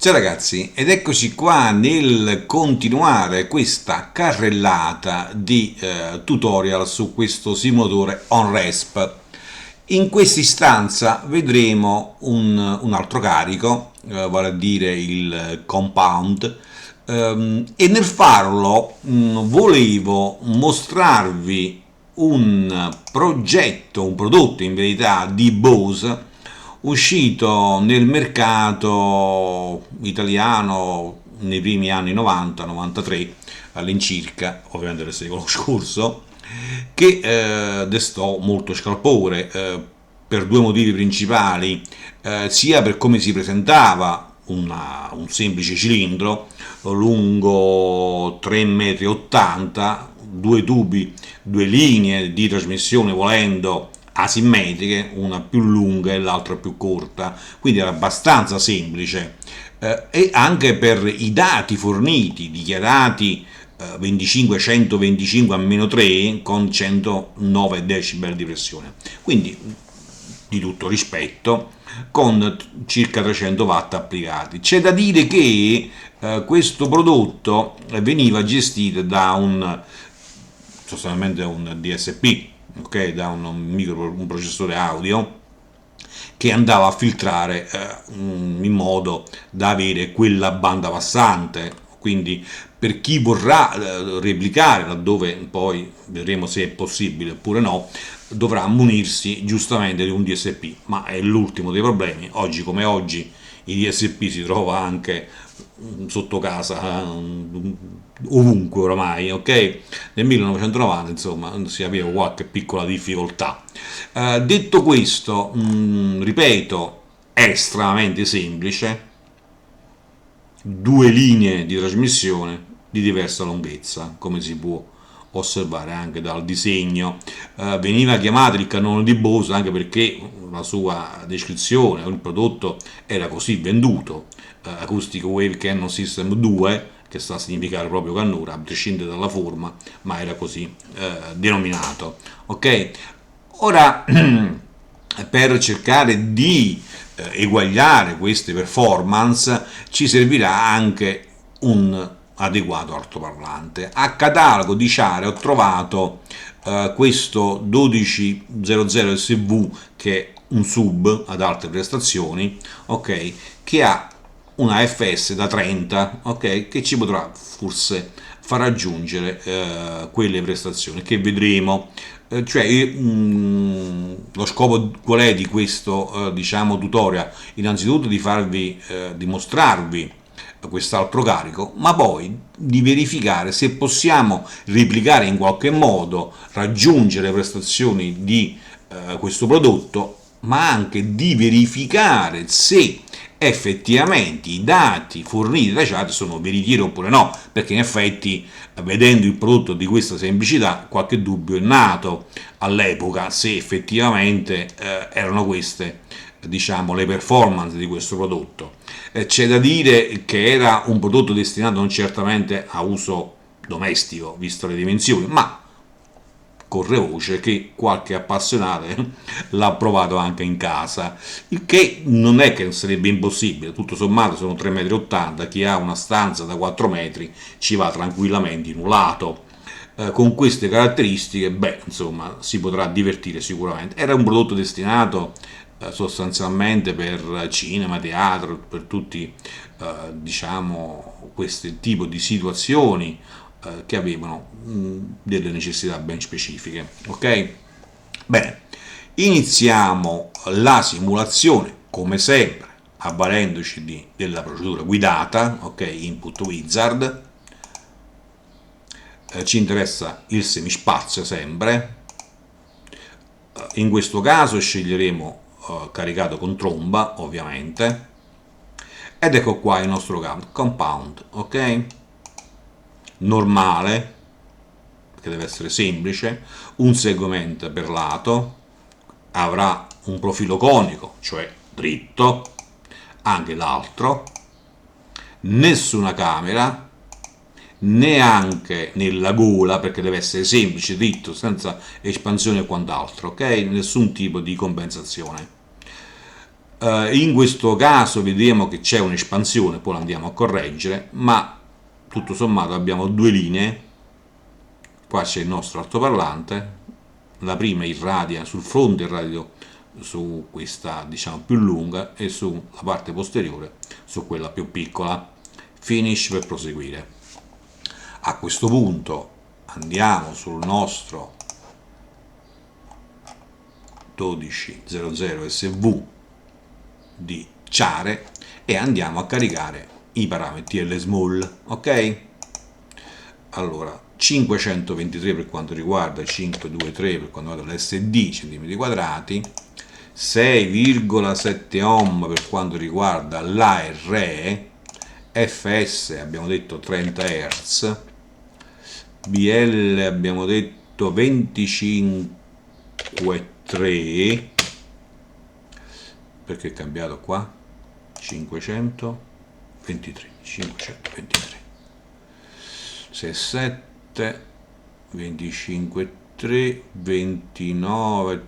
Ciao ragazzi, ed eccoci qua nel continuare questa carrellata di tutorial su questo simulatore OnResp. In questa istanza vedremo un altro carico, vale a dire il compound, e nel farlo volevo mostrarvi un progetto, un prodotto in verità di Bose uscito nel mercato italiano nei primi anni 90-93 all'incirca, ovviamente del secolo scorso, che destò molto scalpore per due motivi principali, sia per come si presentava un semplice cilindro lungo 3,80 m, due tubi, due linee di trasmissione volendo asimmetriche, una più lunga e l'altra più corta, quindi era abbastanza semplice, e anche per i dati forniti, dichiarati 25-125 a meno 3 con 109 decibel di pressione, quindi di tutto rispetto, con circa 300 watt applicati. C'è da dire che questo prodotto veniva gestito da sostanzialmente un DSP, ok, da un processore audio che andava a filtrare in modo da avere quella banda passante. Quindi per chi vorrà replicare, laddove poi vedremo se è possibile oppure no, dovrà munirsi giustamente di un DSP, ma è l'ultimo dei problemi. Oggi come oggi i DSP si trova anche sotto casa, ovunque oramai, ok? Nel 1990 insomma si aveva qualche piccola difficoltà. Detto questo, ripeto, è estremamente semplice, due linee di trasmissione di diversa lunghezza, come si può osservare anche dal disegno. Veniva chiamato il cannone di Bose anche perché la sua descrizione, il prodotto era così venduto, Acoustic Wave Cannon System 2, che sta a significare proprio cannura, a prescindere dalla forma, ma era così denominato. Ok? Ora, per cercare di eguagliare queste performance ci servirà anche un adeguato altoparlante. A catalogo di Ciare ho trovato questo 1200 SV, che è un sub ad alte prestazioni, ok, che ha una FS da 30, ok, che ci potrà forse far raggiungere quelle prestazioni che vedremo. Lo scopo qual è di questo diciamo tutorial? Innanzitutto di farvi dimostrarvi quest'altro carico, ma poi di verificare se possiamo replicare in qualche modo, raggiungere le prestazioni di questo prodotto, ma anche di verificare se effettivamente i dati forniti da Ciate sono veritieri oppure no, perché in effetti vedendo il prodotto di questa semplicità qualche dubbio è nato all'epoca se effettivamente erano queste, diciamo, le performance di questo prodotto. C'è da dire che era un prodotto destinato non certamente a uso domestico, visto le dimensioni, ma corre voce che qualche appassionato l'ha provato anche in casa, il che non è che sarebbe impossibile, tutto sommato sono 3,80 m, chi ha una stanza da 4 metri ci va tranquillamente in un lato. Con queste caratteristiche, beh, insomma, si potrà divertire sicuramente. Era un prodotto destinato sostanzialmente per cinema, teatro, per tutti diciamo questo tipo di situazioni che avevano delle necessità ben specifiche. Ok? Bene, iniziamo la simulazione come sempre avvalendoci della procedura guidata, ok, input wizard. Ci interessa il semispazio sempre. In questo caso sceglieremo caricato con tromba, ovviamente, ed ecco qua il nostro compound, ok, normale, che deve essere semplice, un segmento per lato, avrà un profilo conico, cioè dritto, anche l'altro, nessuna camera, neanche nella gola, perché deve essere semplice, dritto, senza espansione e quant'altro, ok? Nessun tipo di compensazione. In questo caso vediamo che c'è un'espansione, poi la andiamo a correggere, ma tutto sommato abbiamo due linee. Qua c'è il nostro altoparlante, la prima irradia sul fronte, irradio su questa diciamo più lunga e sulla parte posteriore su quella più piccola. Finish per proseguire. A questo punto andiamo sul nostro 1200 SV di Ciare e andiamo a caricare i parametri L small, ok? Allora 523 per quanto riguarda il 523 per quanto riguarda l'SD centimetri quadrati, 6,7 ohm per quanto riguarda l'ARE, FS abbiamo detto 30 Hz, BL abbiamo detto 25,3, perché è cambiato qua? 523 6, 7, 25, 3, 29,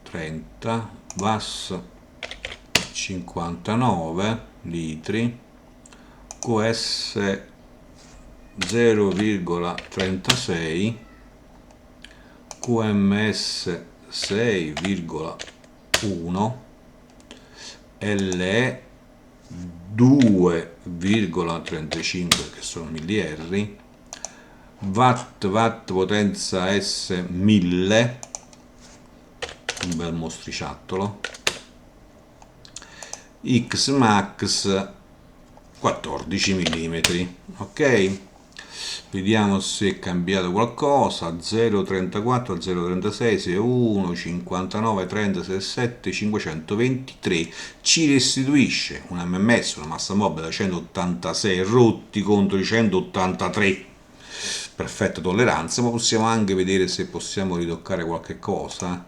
30, VAS 59 litri, QS 0,36, QMS 6,1, LE 2,35 che sono milliardi, watt potenza S 1000, un bel mostriciattolo, X max 14 mm, ok. Vediamo se è cambiato qualcosa. 0,34 0,36 61 59 30 67 523 ci restituisce un MMS, una massa mobile da 186 rotti contro i 183. Perfetta tolleranza, ma possiamo anche vedere se possiamo ritoccare qualche cosa.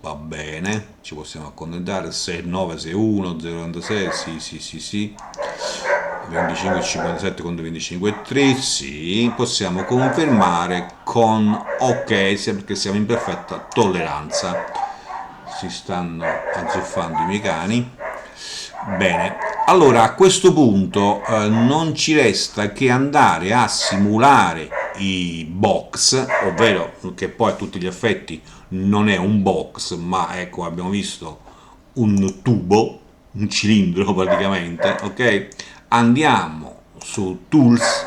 Va bene, ci possiamo accontentare. 69 61 096 sì 25,57 contro 25,3 sì, possiamo confermare con ok, perché siamo in perfetta tolleranza. Si stanno azzuffando i miei cani. Bene, allora a questo punto non ci resta che andare a simulare i box, ovvero che poi a tutti gli effetti non è un box, ma ecco abbiamo visto un tubo, un cilindro praticamente, ok? Andiamo su Tools,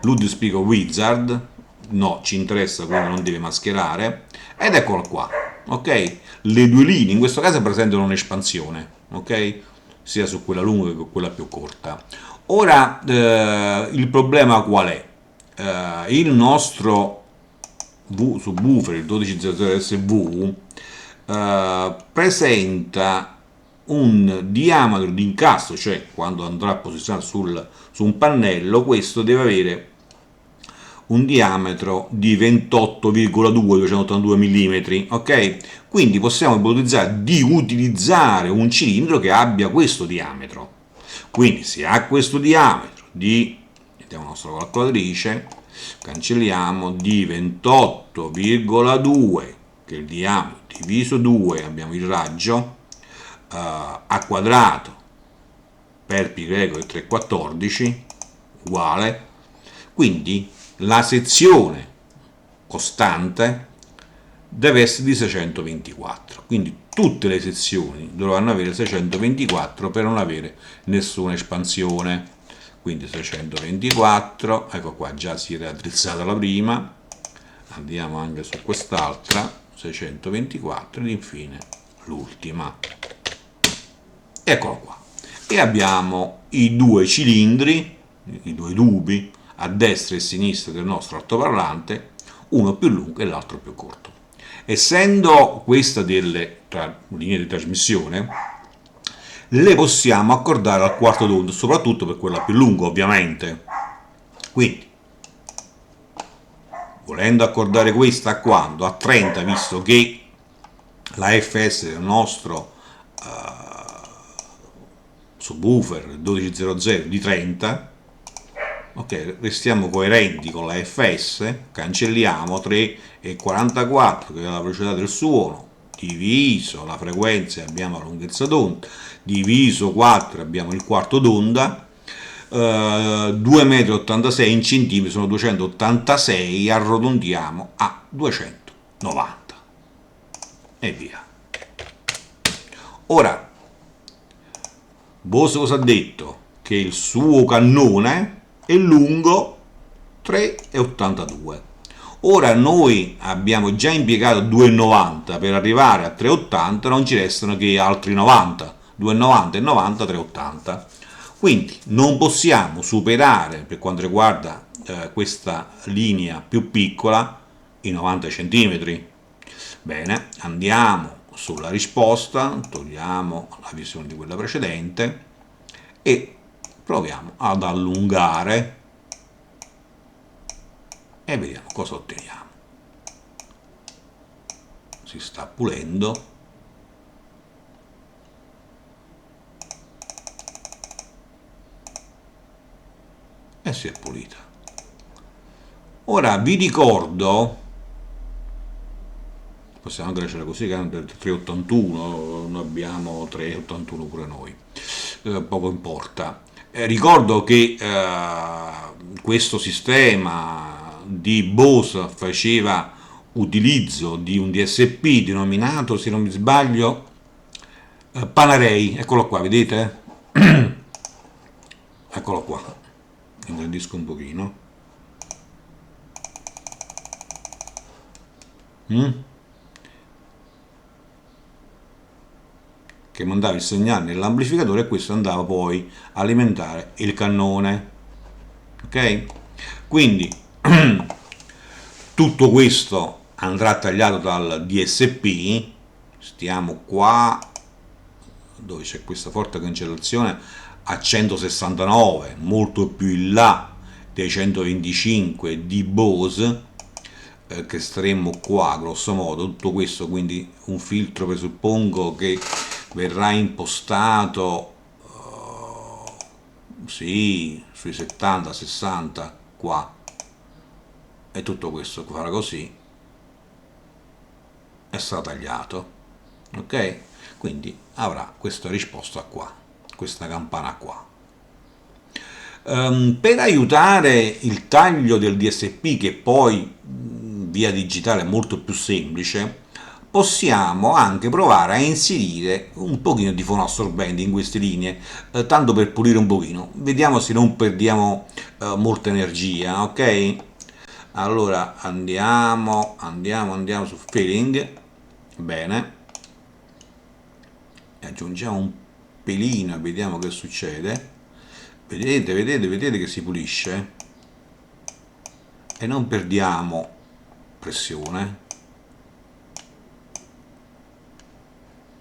Ludio Speaker Wizard, no, ci interessa quindi non deve mascherare, ed eccolo qua, ok? Le due linee in questo caso presentano un'espansione, ok? Sia su quella lunga che su quella più corta. Ora il problema qual è? Il nostro subwoofer, il 1200 SV, presenta un diametro di incastro, cioè quando andrà a posizionare su un pannello, questo deve avere un diametro di 28,282 mm, ok? Quindi possiamo ipotizzare di utilizzare un cilindro che abbia questo diametro. Quindi se ha questo diametro mettiamo la nostra calcolatrice, cancelliamo di 28,2, che è il diametro diviso 2, abbiamo il raggio, a quadrato per pi greco è 3,14 uguale, quindi la sezione costante deve essere di 624, quindi tutte le sezioni dovranno avere 624 per non avere nessuna espansione. Quindi 624, ecco qua, già si è raddrizzata la prima, andiamo anche su quest'altra, 624 ed infine l'ultima. Eccolo qua. E abbiamo i due cilindri, i due tubi a destra e a sinistra del nostro altoparlante, uno più lungo e l'altro più corto. Essendo questa delle linee di trasmissione, le possiamo accordare al quarto d'onda, soprattutto per quella più lunga ovviamente. Quindi, volendo accordare questa a quando? A 30, visto che la FS del nostro subwoofer 1200 di 30, Ok, restiamo coerenti con la FS, cancelliamo 3,44 che è la velocità del suono, diviso la frequenza e abbiamo la lunghezza d'onda, diviso 4 abbiamo il quarto d'onda, 2,86 m in centimetri sono 286, arrotondiamo a 290 e via. Ora, Bose cosa ha detto? Che il suo cannone è lungo 3,82. Ora noi abbiamo già impiegato 2,90 per arrivare a 3,80, non ci restano che altri 90, 2,90 e 90, 3,80. Quindi non possiamo superare, per quanto riguarda questa linea più piccola, i 90 cm. Bene, andiamo sulla risposta, togliamo la visione di quella precedente e proviamo ad allungare e vediamo cosa otteniamo. Si sta pulendo e si è pulita. Ora vi ricordo, possiamo anche lasciare così che è del 381, noi abbiamo 381 pure noi, poco importa. Ricordo che questo sistema di Bose faceva utilizzo di un DSP denominato, se non mi sbaglio, Panarei, eccolo qua, vedete? Eccolo qua, ingrandisco un pochino. Che mandava il segnale nell'amplificatore e questo andava poi a alimentare il cannone. Ok? Quindi tutto questo andrà tagliato dal DSP. Stiamo qua dove c'è questa forte cancellazione a 169, molto più in là dei 125 di Bose, che staremmo qua grosso modo. Tutto questo quindi un filtro presuppongo che verrà impostato sì, sui 70-60 qua, e tutto questo farà così e sarà tagliato. Ok? Quindi avrà questa risposta qua, questa campana qua. Per aiutare il taglio del DSP, che poi via digitale è molto più semplice, possiamo anche provare a inserire un pochino di fonoassorbente in queste linee, tanto per pulire un pochino. Vediamo se non perdiamo molta energia, ok? Allora andiamo su Feeling, bene, e aggiungiamo un pelino e vediamo che succede. Vedete che si pulisce e non perdiamo pressione.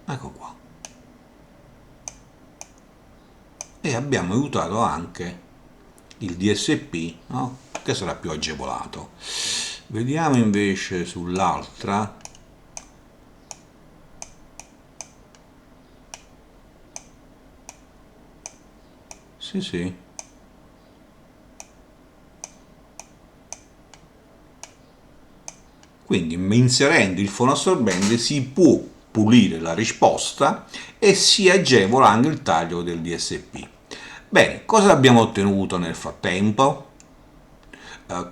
Ecco qua. E abbiamo aiutato anche il DSP, no? Che sarà più agevolato. Vediamo invece sull'altra. Sì, sì. Quindi inserendo il fonoassorbente si può pulire la risposta e si agevola anche il taglio del DSP. Bene, cosa abbiamo ottenuto nel frattempo?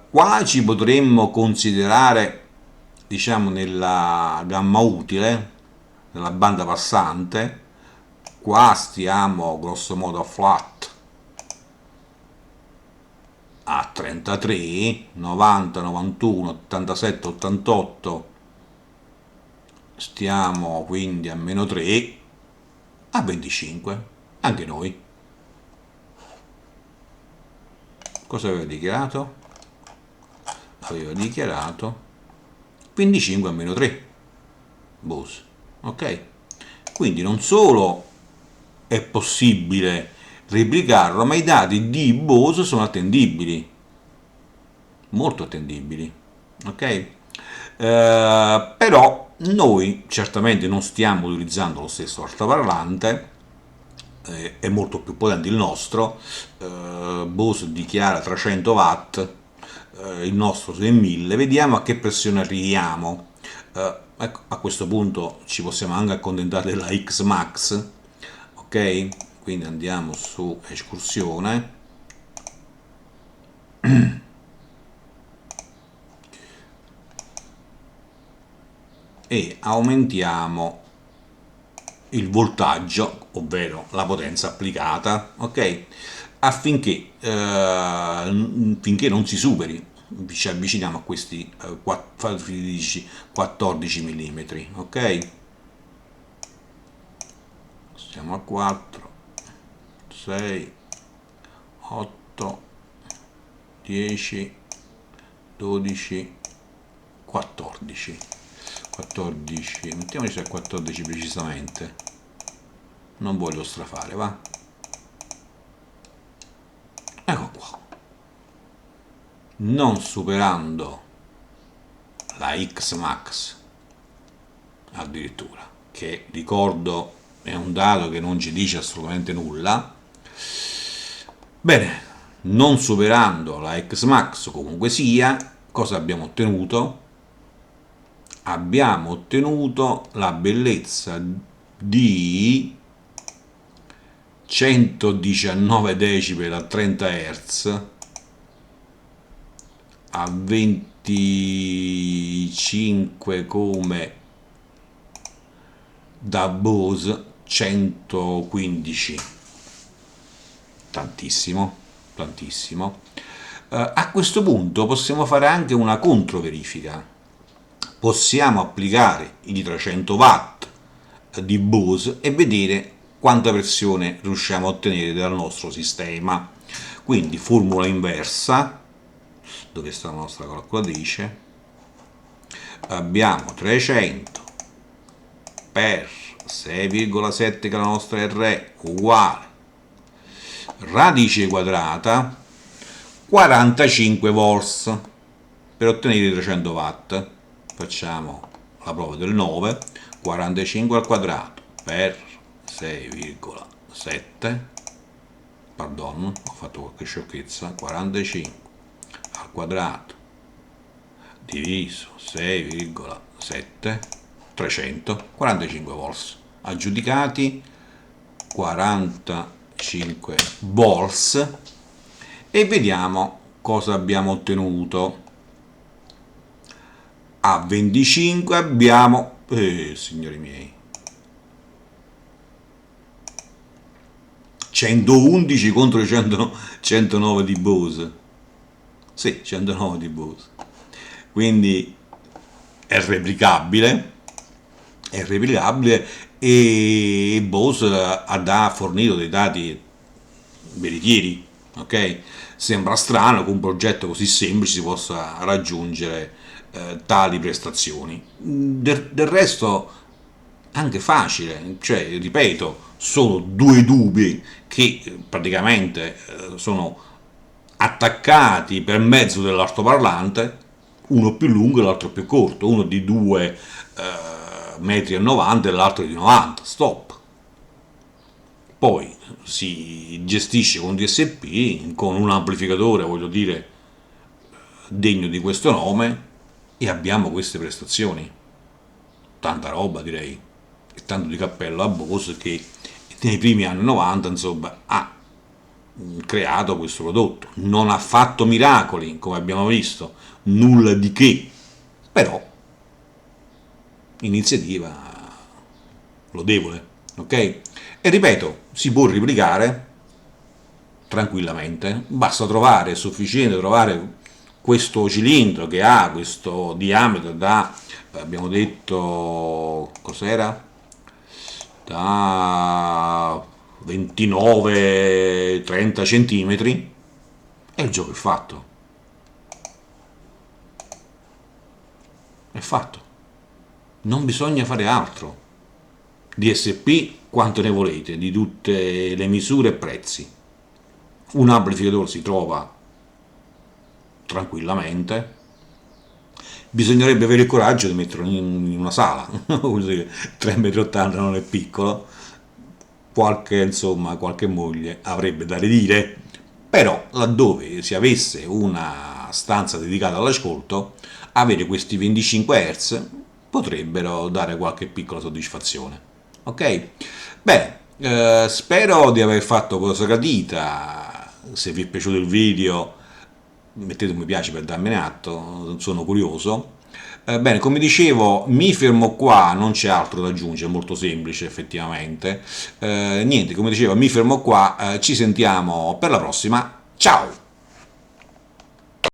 Qua ci potremmo considerare, diciamo, nella gamma utile, nella banda passante. Qua stiamo grosso modo a flat a 33, 90, 91, 87, 88, stiamo quindi a meno 3, a 25, anche noi. Cosa aveva dichiarato? Aveva dichiarato 25 a meno 3, Bose, ok? Quindi non solo è possibile replicarlo, ma i dati di Bose sono attendibili, molto attendibili, ok? Però noi certamente non stiamo utilizzando lo stesso altoparlante, è molto più potente il nostro, Bose dichiara 300 watt, il nostro è 1000, vediamo a che pressione arriviamo. Ecco, a questo punto ci possiamo anche accontentare della X Max, ok? Quindi andiamo su escursione e aumentiamo il voltaggio, ovvero la potenza applicata, ok? Affinché finché non si superi, ci avviciniamo a questi 14 mm, ok? Siamo a 4, 6, 8, 10, 12, 14. 14, mettiamoci a 14 precisamente, non voglio strafare, va? Ecco qua, non superando la X Max addirittura, che ricordo è un dato che non ci dice assolutamente nulla. Bene, non superando la X Max comunque sia, cosa abbiamo ottenuto? Abbiamo ottenuto la bellezza di 119 decibel a 30 Hz a 25 come da Bose 115, tantissimo, tantissimo. A questo punto possiamo fare anche una controverifica, possiamo applicare i 300 watt di Bose e vedere quanta pressione riusciamo a ottenere dal nostro sistema. Quindi formula inversa, dove sta la nostra calcolatrice, abbiamo 300 per 6,7 che la nostra R è uguale radice quadrata 45 volts per ottenere i 300 watt. Facciamo la prova del 9, 45 al quadrato per 6,7, pardon, ho fatto qualche sciocchezza, 45 al quadrato diviso 6,7, 345 volts, aggiudicati 45 volts, e vediamo cosa abbiamo ottenuto. A 25 abbiamo, signori miei, 111 contro i 109 di Bose. Sì, 109 di Bose. Quindi è replicabile, e Bose ha fornito dei dati veritieri, ok? Sembra strano che un progetto così semplice si possa raggiungere tali prestazioni. Del resto anche facile, cioè ripeto, sono due tubi che praticamente sono attaccati per mezzo dell'altoparlante, uno più lungo e l'altro più corto, uno di 2 metri e 90 e l'altro di 90, stop. Poi si gestisce con DSP, con un amplificatore, voglio dire, degno di questo nome, e abbiamo queste prestazioni. Tanta roba, direi, e tanto di cappello a Bose che nei primi anni 90 insomma ha creato questo prodotto. Non ha fatto miracoli, come abbiamo visto, nulla di che, però iniziativa lodevole, ok? E ripeto, si può replicare tranquillamente, basta trovare, è sufficiente trovare questo cilindro che ha questo diametro da, abbiamo detto, cos'era? Da 29-30 centimetri, e il gioco è fatto. È fatto. Non bisogna fare altro. DSP quanto ne volete, di tutte le misure e prezzi. Un amplificatore si trova tranquillamente. Bisognerebbe avere il coraggio di metterlo in una sala. 3,80 m non è piccolo. qualche moglie avrebbe da ridire. Però laddove si avesse una stanza dedicata all'ascolto, avere questi 25 Hz potrebbero dare qualche piccola soddisfazione. Ok? Bene, spero di aver fatto cosa gradita. Se vi è piaciuto il video mettete un mi piace per darmene atto, sono curioso. Bene, come dicevo, mi fermo qua, non c'è altro da aggiungere, è molto semplice effettivamente. Niente, come dicevo, mi fermo qua, ci sentiamo per la prossima, ciao!